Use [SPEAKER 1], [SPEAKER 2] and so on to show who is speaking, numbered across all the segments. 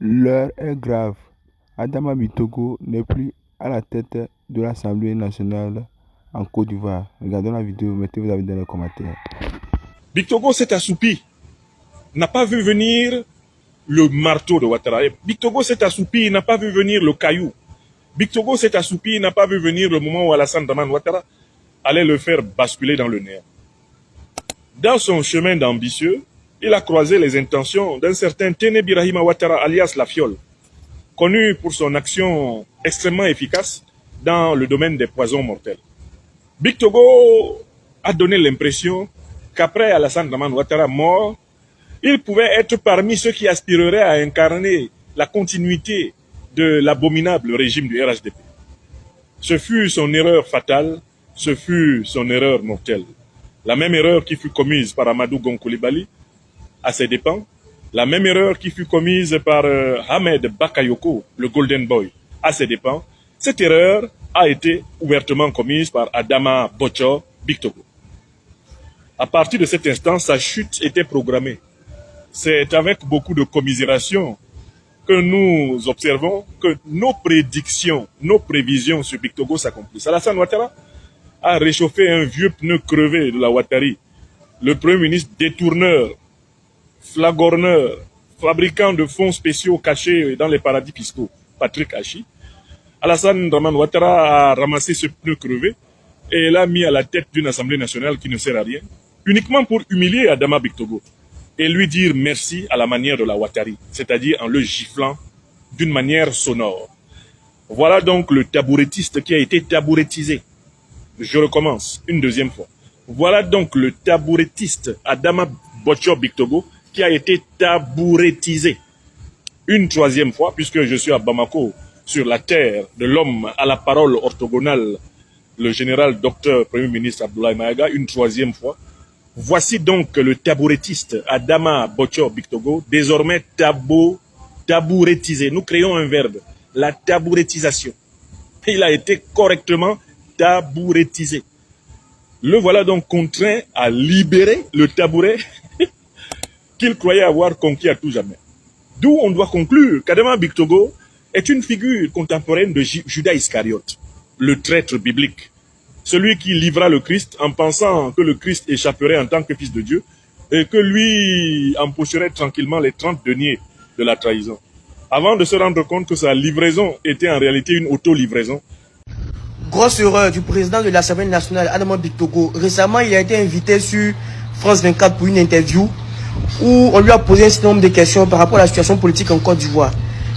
[SPEAKER 1] L'heure est grave. Adama Bitogo n'est plus à la tête de l'Assemblée nationale en Côte d'Ivoire. Regardons la vidéo, mettez vos avis dans les commentaires.
[SPEAKER 2] Bictogo s'est assoupi, n'a pas vu venir le marteau de Ouattara. Bictogo s'est assoupi, n'a pas vu venir le caillou. Bictogo s'est assoupi, n'a pas vu venir le moment où Alassane Dramane Ouattara allait le faire basculer dans le néant. Dans son chemin d'ambitieux, il a croisé les intentions d'un certain Téné Birahima Ouattara, alias La Fiole, connu pour son action extrêmement efficace dans le domaine des poisons mortels. Bictogo a donné l'impression qu'après Alassane Dramane Ouattara mort, il pouvait être parmi ceux qui aspireraient à incarner la continuité de l'abominable régime du RHDP. Ce fut son erreur fatale, ce fut son erreur mortelle. La même erreur qui fut commise par Amadou Gon Coulibaly à ses dépens, la même erreur qui fut commise par Ahmed Bakayoko, le Golden Boy, à ses dépens, cette erreur a été ouvertement commise par Adama Bocho Bictogo. À partir de cet instant, sa chute était programmée. C'est avec beaucoup de commisération que nous observons que nos prédictions, nos prévisions sur Bictogo s'accomplissent. Alassane Ouattara a réchauffé un vieux pneu crevé de la Ouattari. Le Premier ministre détourneur, flagorneur, fabricant de fonds spéciaux cachés dans les paradis fiscaux, Patrick Hachi, Alassane Dramane Ouattara a ramassé ce pneu crevé et l'a mis à la tête d'une assemblée nationale qui ne sert à rien, uniquement pour humilier Adama Bictogo et lui dire merci à la manière de la Ouattari, c'est-à-dire en le giflant d'une manière sonore. Voilà donc le tabourettiste qui a été tabourettisé. Je recommence une deuxième fois. Voilà donc le tabourettiste Adama Bocho Bictogo qui a été tabourettisé. Une troisième fois, puisque je suis à Bamako, sur la terre de l'homme à la parole orthogonale, le général docteur Premier ministre Abdoulaye Maïga, une troisième fois. Voici donc le tabourettiste Adama Bocho Bictogo, désormais tabourettisé. Nous créons un verbe, la tabourettisation. Il a été correctement tabourettisé. Le voilà donc contraint à libérer le tabouret qu'il croyait avoir conquis à tout jamais. D'où on doit conclure qu'Adama Bictogo est une figure contemporaine de Judas Iscariote, le traître biblique, celui qui livra le Christ en pensant que le Christ échapperait en tant que fils de Dieu et que lui empocherait tranquillement les 30 deniers de la trahison, avant de se rendre compte que sa livraison était en réalité une auto-livraison.
[SPEAKER 3] Grosse erreur du président de l'Assemblée nationale, Adama Bictogo. Récemment, il a été invité sur France 24 pour une interview où on lui a posé un certain nombre de questions par rapport à la situation politique en Côte d'Ivoire.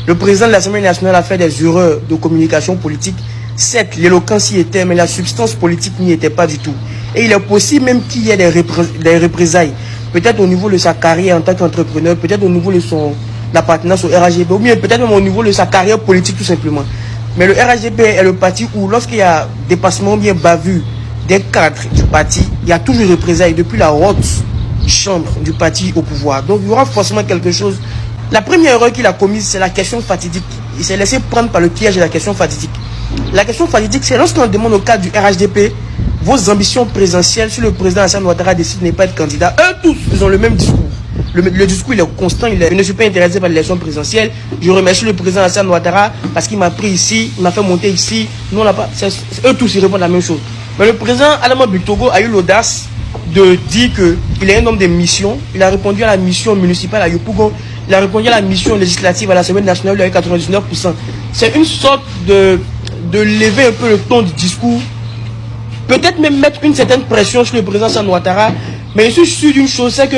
[SPEAKER 3] Le président de l'Assemblée nationale a fait des erreurs de communication politique. Certes, l'éloquence y était, mais la substance politique n'y était pas du tout. Et il est possible même qu'il y ait des représailles, peut-être au niveau de sa carrière en tant qu'entrepreneur, peut-être au niveau de son appartenance au RHDP, ou bien peut-être même au niveau de sa carrière politique tout simplement. Mais le RHDP est le parti où, lorsqu'il y a dépassement bien bavure des cadres du parti, il y a toujours représailles depuis la haute chambre du parti au pouvoir. Donc il y aura forcément quelque chose. La première erreur qu'il a commise, c'est la question fatidique. Il s'est laissé prendre par le piège de la question fatidique. La question fatidique, c'est lorsqu'on demande au cadre du RHDP vos ambitions présidentielles, si le président Alassane Ouattara décide de ne pas être candidat, eux tous, ils ont le même discours. Le discours, il est constant, je ne suis pas intéressé par l'élection présidentielle. Je remercie le président Alassane Ouattara parce qu'il m'a pris ici, il m'a fait monter ici. Nous, on n'a pas. Eux tous, ils répondent la même chose. Mais le président Adama Bictogo a eu l'audace de dire qu'il est un homme de mission. Il a répondu à la mission municipale à Yopougon. Il a répondu à la mission législative à l'Assemblée nationale avec 99%. C'est une sorte de lever un peu le ton du discours. Peut-être même mettre une certaine pression sur le président Alassane Ouattara. Mais je suis sûr d'une chose, c'est que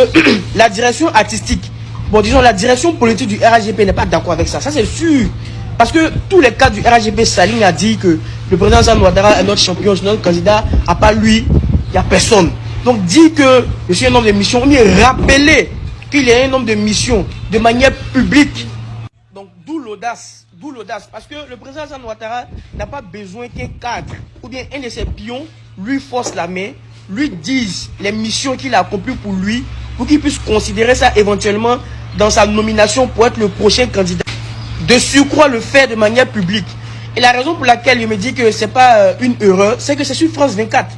[SPEAKER 3] la direction artistique, bon disons la direction politique du RHDP n'est pas d'accord avec ça. Ça c'est sûr. Parce que tous les cadres du RHDP s'alignent à dire que le président Alassane Ouattara est notre champion, c'est notre candidat, à part lui, il n'y a personne. Donc dire que je suis un homme de mission, on est rappeler qu'il est un homme de mission de manière publique. Donc d'où l'audace. D'où l'audace. Parce que le président Alassane Ouattara n'a pas besoin qu'un cadre ou bien un de ses pions lui force la main, lui dise les missions qu'il a accomplies pour lui, pour qu'il puisse considérer ça éventuellement dans sa nomination pour être le prochain candidat. De surcroît le faire de manière publique. Et la raison pour laquelle il me dit que ce n'est pas une erreur, c'est que c'est sur France 24.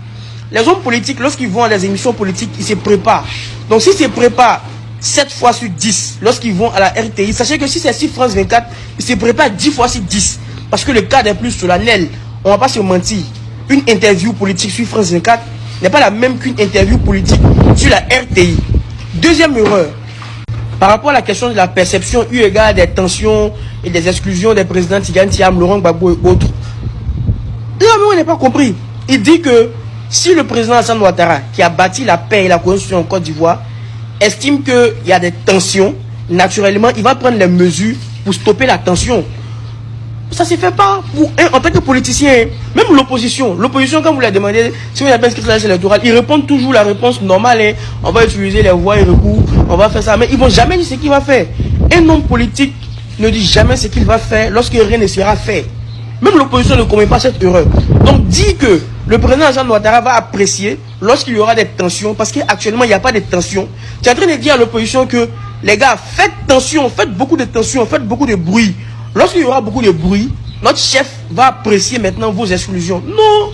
[SPEAKER 3] Les hommes politiques, lorsqu'ils vont à des émissions politiques, ils se préparent. Donc s'ils se préparent 7 fois sur 10 lorsqu'ils vont à la RTI. Sachez que si c'est 6 France 24, ils se préparent 10 fois sur 10. Parce que le cadre est plus solennel. On ne va pas se mentir. Une interview politique sur France 24 n'est pas la même qu'une interview politique sur la RTI. Deuxième erreur. Par rapport à la question de la perception eu égard des tensions et des exclusions des présidents Tigane Thiam, Laurent Gbagbo et autres. Là, on n'a pas compris. Il dit que si le président Alassane Ouattara, qui a bâti la paix et la constitution en Côte d'Ivoire, estime qu'il y a des tensions, naturellement, il va prendre les mesures pour stopper la tension. Ça ne se fait pas en tant que politicien. Même l'opposition, quand vous la demandez, si vous n'avez pas inscrit sur la liste électorale, ils répondent toujours la réponse normale. Hein. On va utiliser les voies et recours, on va faire ça. Mais ils ne vont jamais dire ce qu'il va faire. Un homme politique ne dit jamais ce qu'il va faire lorsque rien ne sera fait. Même l'opposition ne commet pas cette erreur. Donc, dit que le président Alassane Ouattara va apprécier lorsqu'il y aura des tensions, parce qu'actuellement, il n'y a pas de tensions. Tu es en train de dire à l'opposition que, les gars, faites tension, faites beaucoup de tension, faites beaucoup de bruit. Lorsqu'il y aura beaucoup de bruit, notre chef va apprécier maintenant vos exclusions. Non!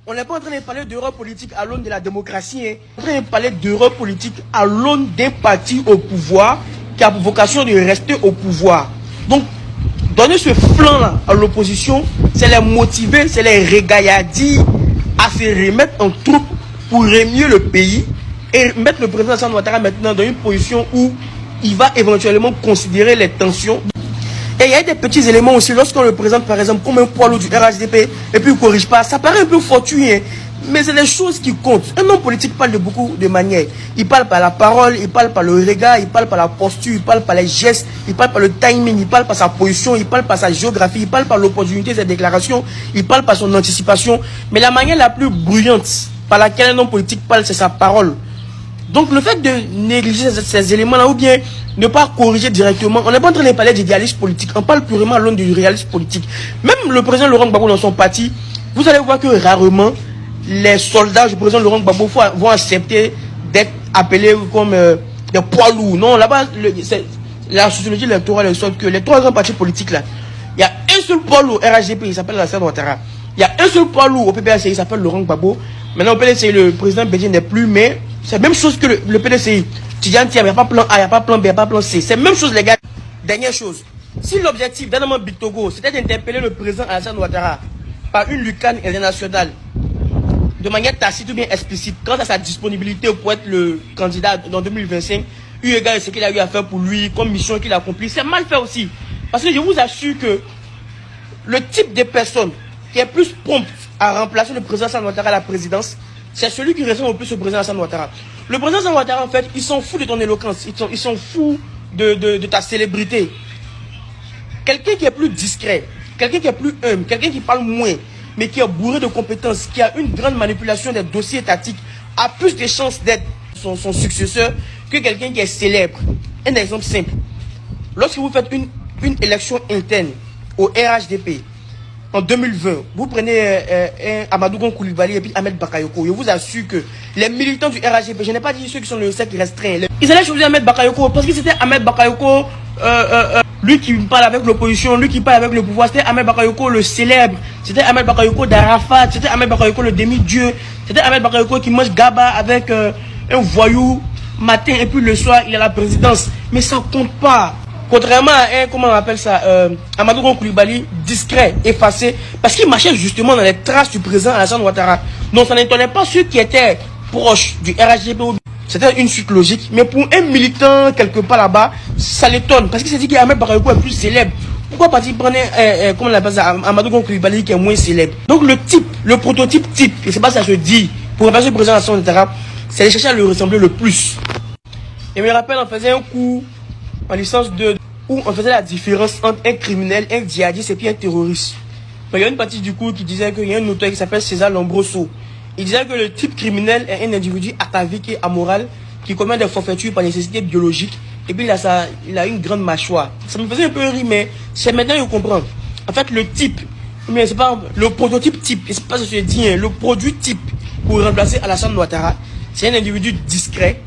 [SPEAKER 3] On n'est pas en train de parler d'erreur politique à l'aune de la démocratie. Hein. On est en train de parler d'erreur politique à l'aune d'un parti au pouvoir qui a pour vocation de rester au pouvoir. Donc, donner ce flanc-là à l'opposition, c'est les motiver, c'est les régaillardir à se remettre en troupe pour remuer le pays et mettre le président Alassane Ouattara maintenant dans une position où il va éventuellement considérer les tensions. Et il y a des petits éléments aussi, lorsqu'on le présente par exemple comme un poids lourd du RHDP et puis il ne corrige pas, ça paraît un peu fortuit, hein, mais c'est des choses qui comptent. Un homme politique parle de beaucoup de manières. Il parle par la parole, il parle par le regard, il parle par la posture, il parle par les gestes, il parle par le timing, il parle par sa position, il parle par sa géographie, il parle par l'opportunité de ses déclarations, il parle par son anticipation. Mais la manière la plus bruyante par laquelle un homme politique parle, c'est sa parole. Donc le fait de négliger ces éléments-là ou bien ne pas corriger directement, on n'est pas en train de parler d'idéalisme politique, on parle purement à l'aune du réalisme politique. Même le président Laurent Gbagbo dans son parti, vous allez voir que rarement les soldats du président Laurent Gbagbo vont accepter d'être appelés comme des poids lourds. Non, là-bas, la sociologie électorale est sorte que les trois grands partis politiques là, il y a un seul poids lourd RHDP, il s'appelle Alassane Ouattara. Il y a un seul poids lourd au PPACI, il s'appelle Laurent Gbagbo. Maintenant au PDCI, le président Bédié n'est plus, mais c'est la même chose que le PDCI. Tigane Thiam, il n'y a pas plan A, il n'y a pas plan B, il n'y a pas plan C. C'est la même chose, les gars. Dernière chose. Si l'objectif d'Anama Bictogo, c'était d'interpeller le président Alassane Ouattara par une lucane internationale, de manière tacite ou bien explicite, quant à sa disponibilité pour être le candidat en 2025, eu égard à ce qu'il a eu à faire pour lui, comme mission qu'il a accomplie, c'est mal fait aussi. Parce que je vous assure que le type de personne qui est plus prompte à remplacer le président Alassane Ouattara à la présidence, c'est celui qui ressemble au plus au président Alassane Ouattara. Le président Alassane Ouattara, en fait, ils s'en foutent de ton éloquence, ils s'en foutent de ta célébrité. Quelqu'un qui est plus discret, quelqu'un qui est plus humble, quelqu'un qui parle moins, mais qui est bourré de compétences, qui a une grande manipulation des dossiers étatiques, a plus de chances d'être son successeur que quelqu'un qui est célèbre. Un exemple simple. Lorsque vous faites une élection interne au RHDP, en 2020, vous prenez Amadou Gon Coulibaly et puis Ahmed Bakayoko. Je vous assure que les militants du RHDP, je n'ai pas dit ceux qui sont le cercle restreint, ils allaient choisir Ahmed Bakayoko parce que c'était Ahmed Bakayoko, lui qui parle avec l'opposition, lui qui parle avec le pouvoir. C'était Ahmed Bakayoko le célèbre, c'était Ahmed Bakayoko d'Arafat, c'était Ahmed Bakayoko le demi-dieu, c'était Ahmed Bakayoko qui mange gaba avec un voyou matin et puis le soir il est à la présidence. Mais ça compte pas. Contrairement à comment on appelle ça, Amadou Gon Coulibaly, discret, effacé, parce qu'il marchait justement dans les traces du président Alassane Ouattara. Donc ça n'étonnait pas ceux qui étaient proches du RHDP. C'était une suite logique. Mais pour un militant quelque part là-bas, ça l'étonne. Parce qu'il s'est dit qu'Ahmed Bakayoko est plus célèbre. Pourquoi pas-il prendre, comment on appelle ça, Amadou Gon Coulibaly qui est moins célèbre? Donc le type, le prototype type, et c'est pas ça que je dis, pour remplacer le président Alassane Ouattara, c'est de chercher à le ressembler le plus. Et je me rappelle, on faisait un cours en licence 2 où on faisait la différence entre un criminel, un djihadiste et puis un terroriste. Donc, il y a une partie du cours qui disait qu'il y a un auteur qui s'appelle César Lombroso. Il disait que le type criminel est un individu atavique et amoral qui commet des forfaitures par nécessité biologique et puis il a une grande mâchoire. Ça me faisait un peu rire, mais c'est maintenant que je comprends. En fait, le type, mais c'est pas le prototype type, et c'est pas ce que je dis, hein, le produit type pour remplacer Alassane Ouattara, c'est un individu discret,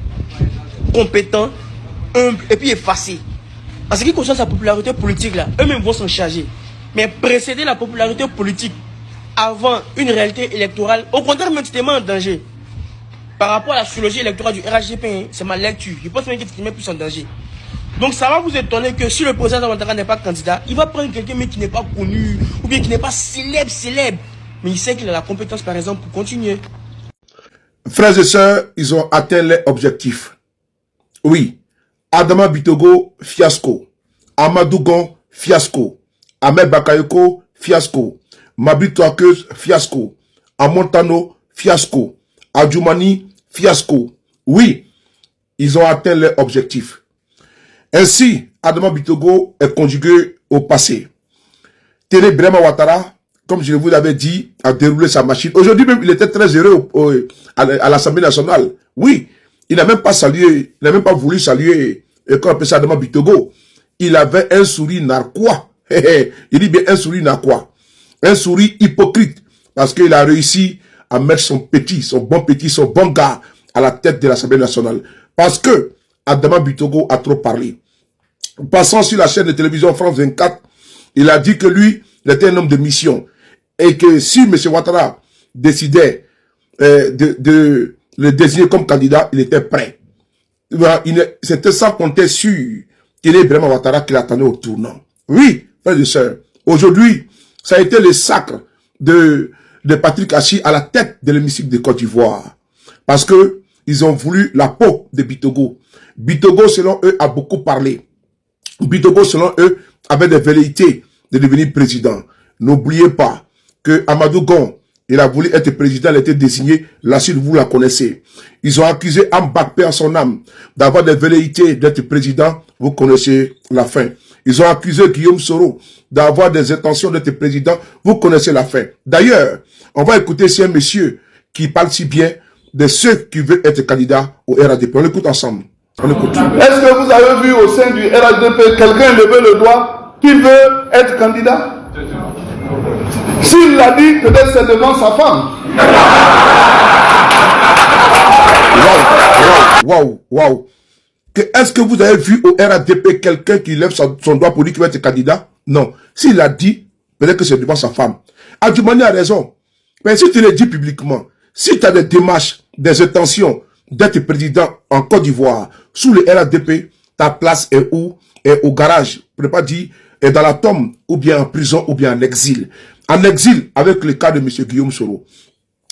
[SPEAKER 3] compétent, humble et puis effacé. En ce qui concerne sa popularité politique, là, eux-mêmes vont s'en charger. Mais précéder la popularité politique avant une réalité électorale, au contraire, même tu te mets en danger. par rapport à la sociologie électorale du RHDP, hein, c'est ma lecture. Je pense même qu'il est plus en danger. Donc ça va vous étonner que si le président Ouattara n'est pas candidat, il va prendre quelqu'un mais qui n'est pas connu, ou bien qui n'est pas célèbre. Mais il sait qu'il a la compétence par exemple pour continuer.
[SPEAKER 4] Frères et sœurs, ils ont atteint leur objectif. Oui, Adama Bitogo, fiasco. Amadou Gon, fiasco. Ahmed Bakayoko, fiasco. Mabi Touakeuse, fiasco. Amontano, fiasco. Adjoumani, fiasco. Oui, ils ont atteint leur objectif. Ainsi, Adama Bitogo est conjugué au passé. Télé Brema Ouattara, comme je vous l'avais dit, a déroulé sa machine. Aujourd'hui même, il était très heureux à l'Assemblée nationale. Oui, il n'a même pas salué, il n'a même pas voulu saluer, qu'on appelle ça Adama Bitogo. Il avait un sourire narquois. Il dit bien un sourire narquois. Un sourire hypocrite. Parce qu'il a réussi à mettre son bon gars à la tête de l'Assemblée nationale. Parce que Adama Bitogo a trop parlé. Passant sur la chaîne de télévision France 24, il a dit que lui, il était un homme de mission. Et que si M. Ouattara décidait de le désigner comme candidat, il était prêt. C'était sans compter sur qu'il est vraiment Ouattara qui l'attendait au tournant. Oui, frères et sœurs, aujourd'hui, ça a été le sacre de Patrick Achi à la tête de l'hémicycle de Côte d'Ivoire. Parce que ils ont voulu la peau de Bitogo. Bitogo, selon eux, a beaucoup parlé. Bitogo, selon eux, avait des velléités de devenir président. N'oubliez pas que Amadou Gon, il a voulu être président, il a été désigné, la suite vous la connaissez. Ils ont accusé Ambakpe en son âme d'avoir des velléités d'être président, vous connaissez la fin. Ils ont accusé Guillaume Soro d'avoir des intentions d'être président, vous connaissez la fin. D'ailleurs, on va écouter si un monsieur qui parle si bien de ceux qui veulent être candidats au RADP. On l'écoute ensemble. On écoute.
[SPEAKER 5] Est-ce que vous avez vu au sein du RADP quelqu'un lever le doigt qui veut être candidat? S'il l'a dit, peut-être c'est devant sa femme.
[SPEAKER 4] Waouh. Est-ce que vous avez vu au RADP quelqu'un qui lève son doigt pour dire qu'il va être candidat? Non. S'il l'a dit, peut-être que c'est devant sa femme. Adjoumani a raison. Mais si tu le dis publiquement, si tu as des démarches, des intentions d'être président en Côte d'Ivoire, sous le RADP, ta place est où? Est au garage. Je ne peux pas dire est dans la tombe, ou bien en prison, ou bien en exil. En exil, avec le cas de M. Guillaume Soro.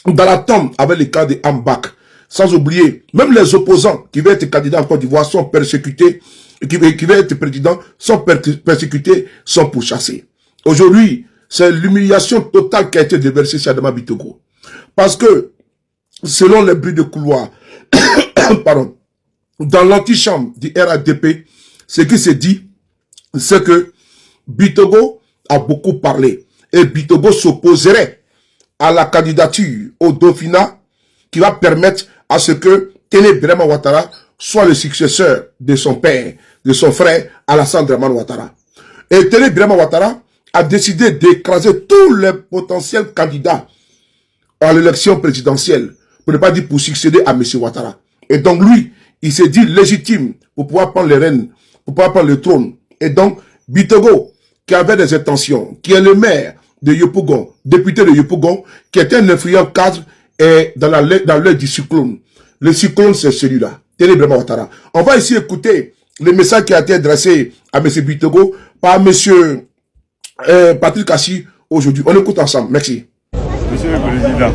[SPEAKER 4] Dans la tombe, avec le cas de Ambak. Sans oublier, même les opposants qui veulent être candidats en Côte d'Ivoire sont persécutés, qui veulent être présidents sont persécutés, sont pourchassés. Aujourd'hui, c'est l'humiliation totale qui a été déversée sur Adama Bitogo. Parce que, selon les bruits de couloir, pardon, dans l'antichambre du RADP, ce qui se dit, c'est que Bitogo a beaucoup parlé. Et Bitogo s'opposerait à la candidature au Dauphinat qui va permettre à ce que Téné Birama Ouattara soit le successeur de son père, de son frère Alassane Dramane Ouattara. Et Téné Birama Ouattara a décidé d'écraser tous les potentiels candidats à l'élection présidentielle, pour ne pas dire pour succéder à M. Ouattara. Et donc lui, il s'est dit légitime pour pouvoir prendre les rênes, pour pouvoir prendre le trône. Et donc, Bitogo, qui avait des intentions, qui est le maire de Yopougon, député de Yopougon, qui était un influent cadre, est dans l'œil du cyclone. Le cyclone, c'est celui-là, Téné Birama Ouattara. On va ici écouter le message qui a été adressé à M. Bitogo par M. Patrick Achi aujourd'hui. On écoute ensemble. Merci.
[SPEAKER 6] Monsieur le Président,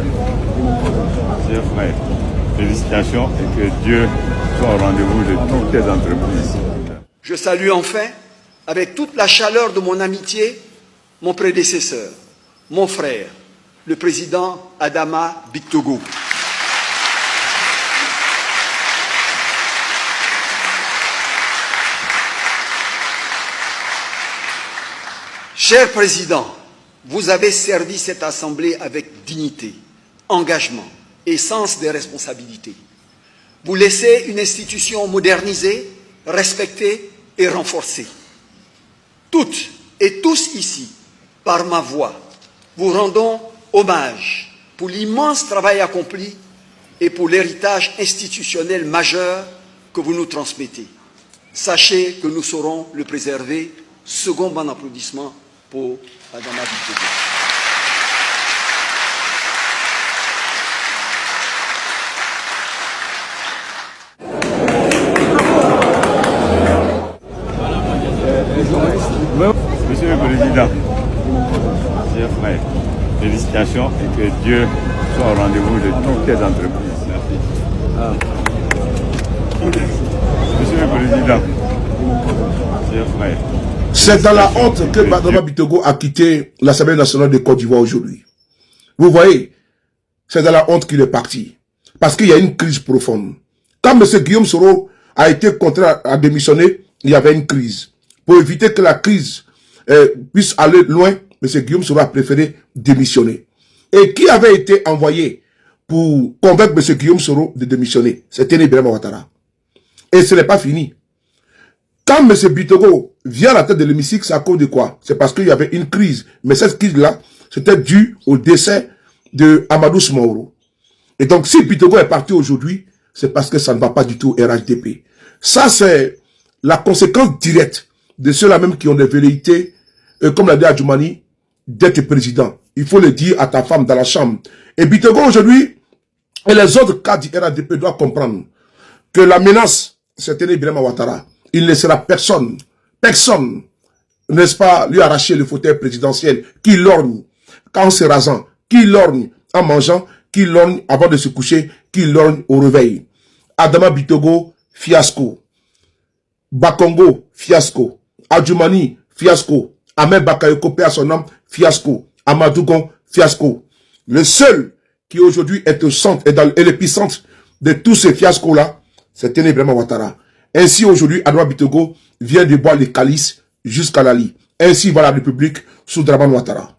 [SPEAKER 6] chers frères, félicitations et que Dieu soit au rendez-vous de toutes tes entreprises.
[SPEAKER 7] Je salue enfin, avec toute la chaleur de mon amitié, mon prédécesseur, mon frère, le président Adama Bitogo. Cher Président, vous avez servi cette Assemblée avec dignité, engagement et sens des responsabilités. Vous laissez une institution modernisée, respectée et renforcée. Toutes et tous ici, par ma voix, vous rendons hommage pour l'immense travail accompli et pour l'héritage institutionnel majeur que vous nous transmettez. Sachez que nous saurons le préserver. Second bon applaudissement pour Adama Bitogo.
[SPEAKER 6] Monsieur le Président, chers frères, félicitations et que Dieu soit au rendez-vous de toutes tes entreprises. Merci. Monsieur le Président, chers frères.
[SPEAKER 4] C'est dans la honte que Adama Bitogo a quitté l'Assemblée nationale de Côte d'Ivoire aujourd'hui. Vous voyez, c'est dans la honte qu'il est parti. Parce qu'il y a une crise profonde. Quand M. Guillaume Soro a été contraint à démissionner, il y avait une crise. Pour éviter que la crise puisse aller loin, M. Guillaume Soro a préféré démissionner. Et qui avait été envoyé pour convaincre M. Guillaume Soro de démissionner? C'était Ibrahima Ouattara. Et ce n'est pas fini. Quand M. Bitogo vient à la tête de l'hémicycle, c'est à cause de quoi? C'est parce qu'il y avait une crise. Mais cette crise-là, c'était dû au décès de Amadou Soumaoro. Et donc, si Bitogo est parti aujourd'hui, c'est parce que ça ne va pas du tout au RHDP. Ça, c'est la conséquence directe de ceux-là même qui ont des velléités, comme l'a dit Adjoumani, d'être président. Il faut le dire à ta femme dans la chambre. Et Bitogo aujourd'hui, et les autres cas du RHDP doivent comprendre que la menace, c'est Ibrahima Ouattara. Il ne laissera personne, n'est-ce pas, lui arracher le fauteuil présidentiel, qui lorgne en se rasant, qui lorgne en mangeant, qui lorgne avant de se coucher, qui lorgne au réveil. Adama Bitogo, fiasco. Bakongo, fiasco. Adjoumani, fiasco. Ahmed Bakayoko, paix à son âme, fiasco. Amadougon, fiasco. Le seul qui aujourd'hui est au centre et dans l'épicentre de tous ces fiascos-là, c'est Ibrahima Ouattara. Ainsi, aujourd'hui, Adama Bitogo vient de boire les calices jusqu'à la lit. Ainsi va la République sous Dramane Ouattara.